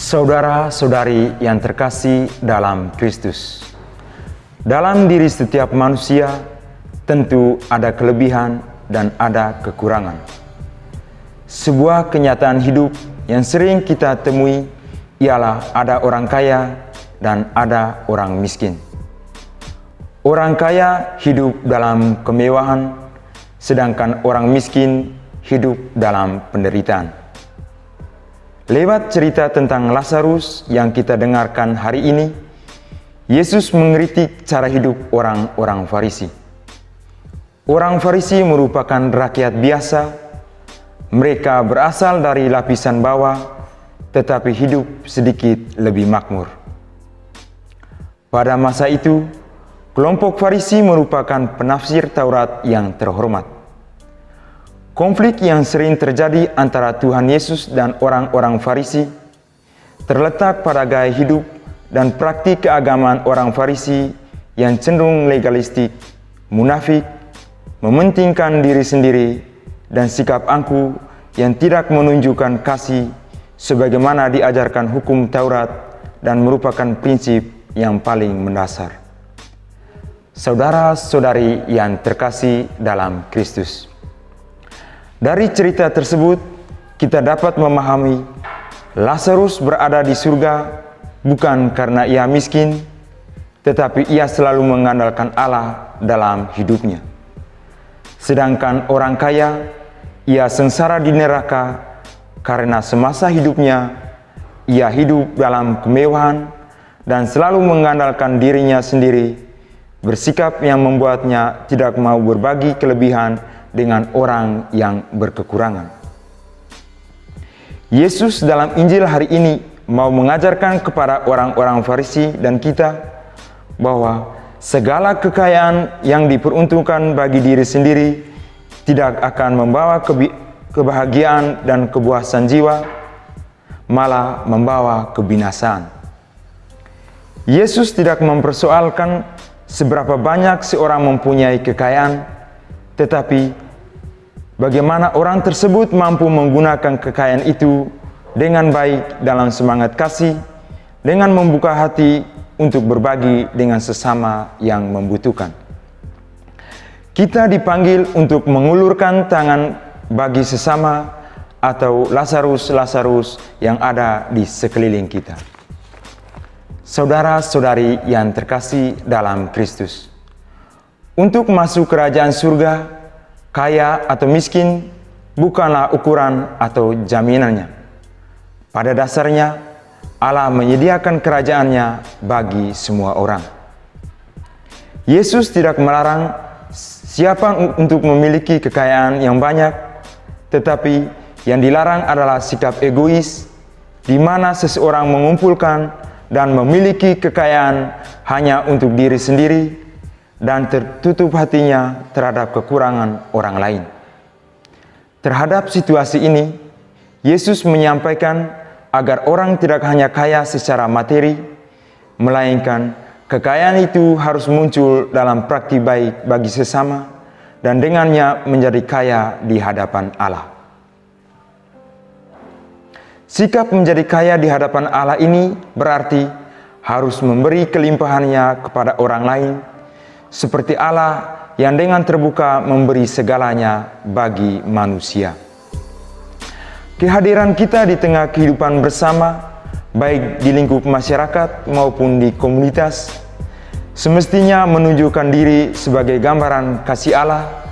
Saudara-saudari yang terkasih dalam Kristus, dalam diri setiap manusia tentu ada kelebihan dan ada kekurangan. Sebuah kenyataan hidup yang sering kita temui ialah ada orang kaya dan ada orang miskin. Orang kaya hidup dalam kemewahan, sedangkan orang miskin hidup dalam penderitaan. Lewat cerita tentang Lazarus yang kita dengarkan hari ini, Yesus mengkritik cara hidup orang-orang Farisi. Orang Farisi merupakan rakyat biasa. Mereka berasal dari lapisan bawah, tetapi hidup sedikit lebih makmur. Pada masa itu, kelompok Farisi merupakan penafsir Taurat yang terhormat. Konflik yang sering terjadi antara Tuhan Yesus dan orang-orang Farisi terletak pada gaya hidup dan praktik keagamaan orang Farisi yang cenderung legalistik, munafik, mementingkan diri sendiri, dan sikap angkuh yang tidak menunjukkan kasih sebagaimana diajarkan hukum Taurat dan merupakan prinsip yang paling mendasar. Saudara-saudari yang terkasih dalam Kristus, dari cerita tersebut, kita dapat memahami Lazarus berada di surga bukan karena ia miskin, tetapi ia selalu mengandalkan Allah dalam hidupnya. Sedangkan orang kaya, ia sengsara di neraka karena semasa hidupnya ia hidup dalam kemewahan dan selalu mengandalkan dirinya sendiri, bersikap yang membuatnya tidak mau berbagi kelebihan dengan orang yang berkekurangan. Yesus dalam Injil hari ini mau mengajarkan kepada orang-orang Farisi dan kita bahwa segala kekayaan yang diperuntukkan bagi diri sendiri tidak akan membawa kebahagiaan dan kepuasan jiwa, malah membawa kebinasaan. Yesus tidak mempersoalkan seberapa banyak seorang mempunyai kekayaan, tetapi bagaimana orang tersebut mampu menggunakan kekayaan itu dengan baik dalam semangat kasih, dengan membuka hati untuk berbagi dengan sesama yang membutuhkan. Kita dipanggil untuk mengulurkan tangan bagi sesama atau Lazarus yang ada di sekeliling kita. Saudara-saudari yang terkasih dalam Kristus, untuk masuk kerajaan surga, kaya atau miskin bukanlah ukuran atau jaminannya. Pada dasarnya, Allah menyediakan kerajaannya bagi semua orang. Yesus tidak melarang siapa untuk memiliki kekayaan yang banyak, tetapi yang dilarang adalah sikap egois, di mana seseorang mengumpulkan dan memiliki kekayaan hanya untuk diri sendiri, dan tertutup hatinya terhadap kekurangan orang lain. Terhadap situasi ini, Yesus menyampaikan agar orang tidak hanya kaya secara materi, melainkan kekayaan itu harus muncul dalam praktik baik bagi sesama dan dengannya menjadi kaya di hadapan Allah. Sikap menjadi kaya di hadapan Allah ini berarti harus memberi kelimpahannya kepada orang lain, seperti Allah yang dengan terbuka memberi segalanya bagi manusia. Kehadiran kita di tengah kehidupan bersama, baik di lingkup masyarakat maupun di komunitas, semestinya menunjukkan diri sebagai gambaran kasih Allah,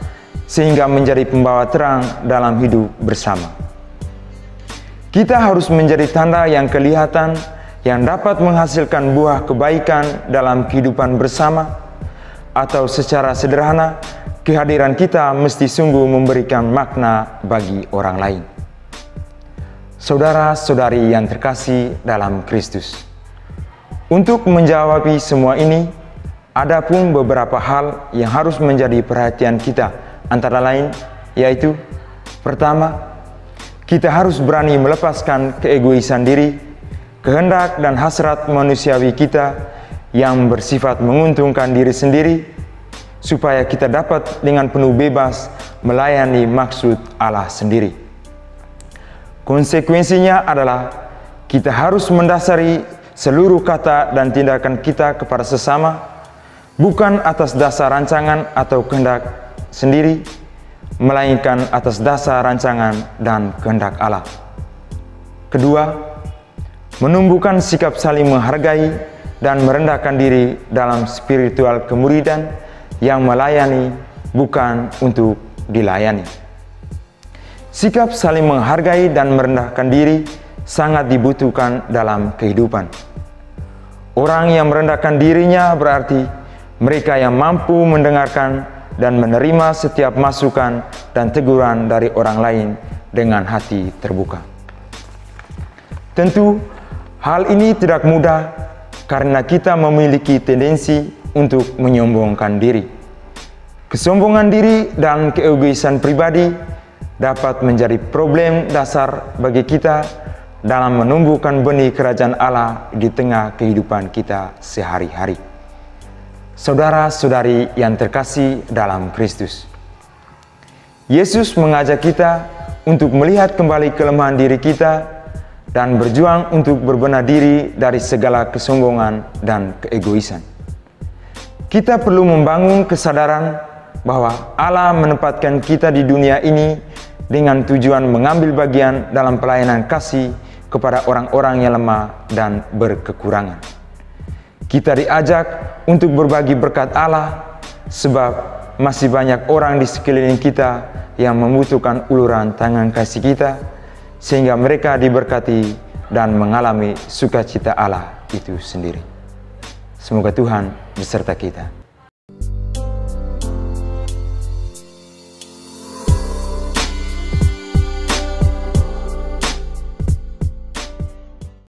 sehingga menjadi pembawa terang dalam hidup bersama. Kita harus menjadi tanda yang kelihatan yang dapat menghasilkan buah kebaikan dalam kehidupan bersama, atau secara sederhana, kehadiran kita mesti sungguh memberikan makna bagi orang lain. Saudara-saudari yang terkasih dalam Kristus, untuk menjawab semua ini, ada pun beberapa hal yang harus menjadi perhatian kita, antara lain yaitu: pertama, kita harus berani melepaskan keegoisan diri, kehendak dan hasrat manusiawi kita yang bersifat menguntungkan diri sendiri, supaya kita dapat dengan penuh bebas melayani maksud Allah sendiri. Konsekuensinya adalah kita harus mendasari seluruh kata dan tindakan kita kepada sesama, bukan atas dasar rancangan atau kehendak sendiri, melainkan atas dasar rancangan dan kehendak Allah. Kedua, menumbuhkan sikap saling menghargai dan merendahkan diri dalam spiritual kemuridan yang melayani bukan untuk dilayani. Sikap saling menghargai dan merendahkan diri sangat dibutuhkan dalam kehidupan. Orang yang merendahkan dirinya berarti mereka yang mampu mendengarkan dan menerima setiap masukan dan teguran dari orang lain dengan hati terbuka. Tentu, hal ini tidak mudah karena kita memiliki tendensi untuk menyombongkan diri. Kesombongan diri dan keegoisan pribadi dapat menjadi problem dasar bagi kita dalam menumbuhkan benih kerajaan Allah di tengah kehidupan kita sehari-hari. Saudara-saudari yang terkasih dalam Kristus, Yesus mengajak kita untuk melihat kembali kelemahan diri kita dan berjuang untuk berbenah diri dari segala kesombongan dan keegoisan. Kita perlu membangun kesadaran bahwa Allah menempatkan kita di dunia ini dengan tujuan mengambil bagian dalam pelayanan kasih kepada orang-orang yang lemah dan berkekurangan. Kita diajak untuk berbagi berkat Allah sebab masih banyak orang di sekeliling kita yang membutuhkan uluran tangan kasih kita, sehingga mereka diberkati dan mengalami sukacita Allah itu sendiri. Semoga Tuhan beserta kita.